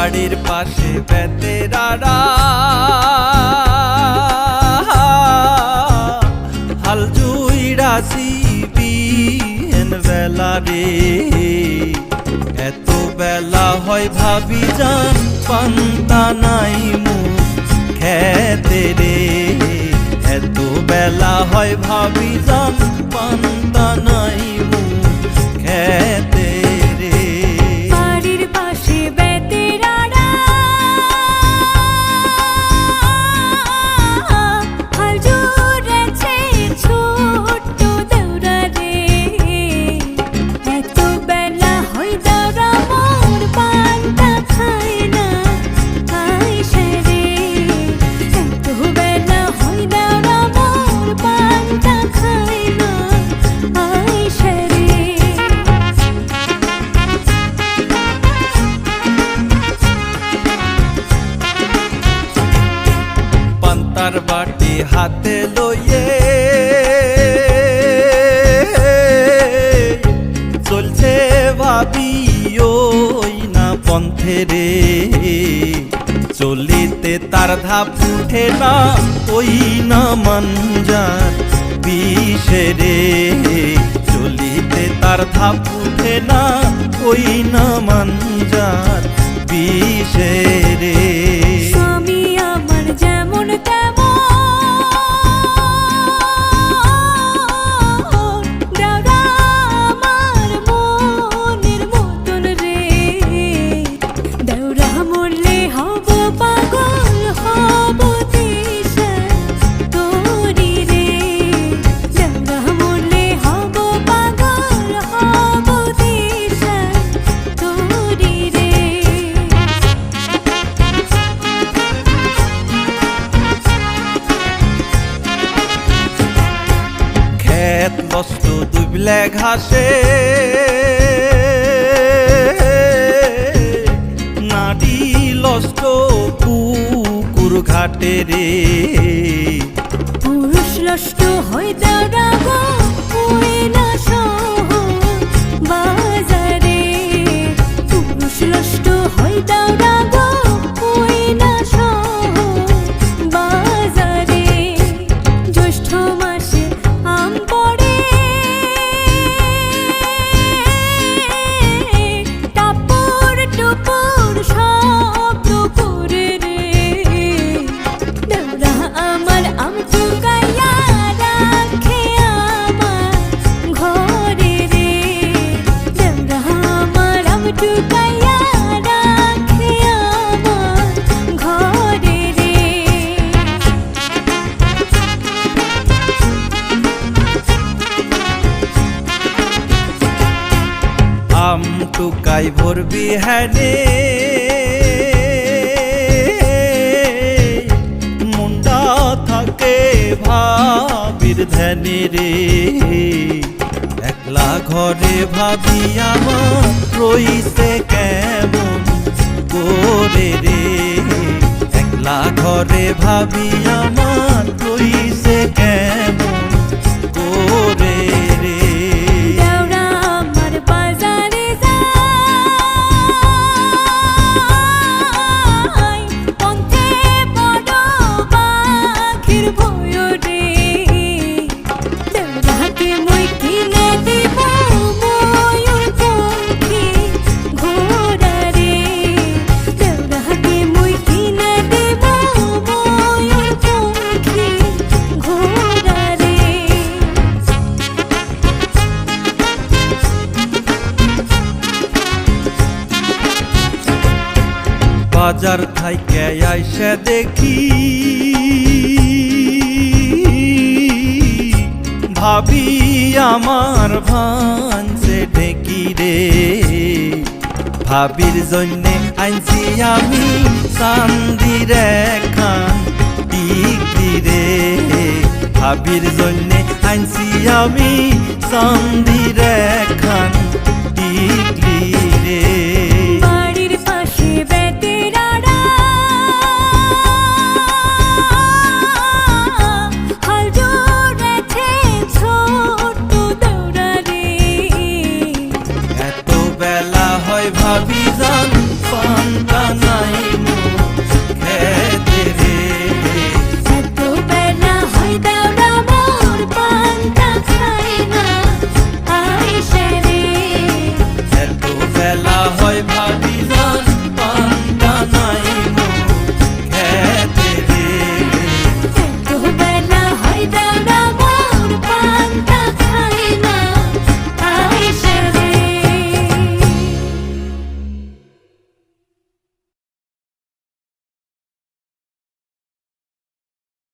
বাড়ির পাশে বেতেরারা হাল জুইরাছি বিহেন বেলা রে। এত বেলা হয় ভাবি যান পান্তা নাই মুখ খেতে রে। এত বেলা হয় ভাবি যান পান্তা নাই মুখ খেতে রে। বাড়ির পাশে বেতেরারা হাল জুড়েছে ছোট্ট দেউরা রে। এত বেলা হয় দেউরা মোর পান্তা খায় না আইসে রে। এত বেলা হয় দেউরা মোর পান্তা খায় না আইসে রে। পান্তার বাটি হাতে লইয়ে চলছে ভাবি ওই না পন্থে রে। চলিতে তার ধাপ উঠে না ওই না মানজার বিষে রে। চলিতে তার ধাপ উঠে না ওই না মানজার বিষে রে। স্বামী আমার যেমন তেমন দেউরা আমার মনের মতন রে। দেউরা মরলে হব পাগল হব দিশা তোরি রে। দেউরা মরলে হব পাগল হব দিশা তোরি রে। ক্ষেত নষ্ট দুবলে ঘাসে নাডি লষ্ট পুকুর ঘাটে রে। পুরুষ লষ্ট হই দেউরা গো ওই না শহর বাজারে। পুরুষ লষ্ট হই দেউরা গো ওই না শহর বাজারে। জ্যৈষ্ঠ মাসে আম পড়ে টাপুর টুপুর শব্দ করে রে। দেউরা আমার আম চুকাইয়া রাখে আমার ঘরে রে। দেউরা আমার আম চুকাইয়া রাখে আমার ঘরে রে। আম টুকাই ভরবি হ্যানে মুন্ডা থাকে ভাবির ধ্যানে রে। একলা ঘরে ভাবি আমার রইছে কেমন করে রে। একলা ঘরে ভাবি আমার রইছে কেমন করে রে। দেউরা আমার বাজারে যায় পন্থে বড় পাখির ভয় রে। দেউরাকে মই কিনে দিব ময়ূর পঙ্খী ঘোড়া রে। দেউরাকে মই কিনে দিব ময়ূর পঙ্খী ঘোড়া রে। বাজার থাইকে আইসা দেখি ভাবি আমার ভাঞ্জে ঢেকি রে। ভাবির জন্যে আনছি আমি চান্দির একখান টিকলি রে। ভাবির জন্যে আনছি আমি চান্দির একখান টিকলি রে। বাড়ির পাশে বেতেরারা হাল জুড়েছে ছোট্ট দেউরা রে। এত বেলা হয় ভাবি যান কানাই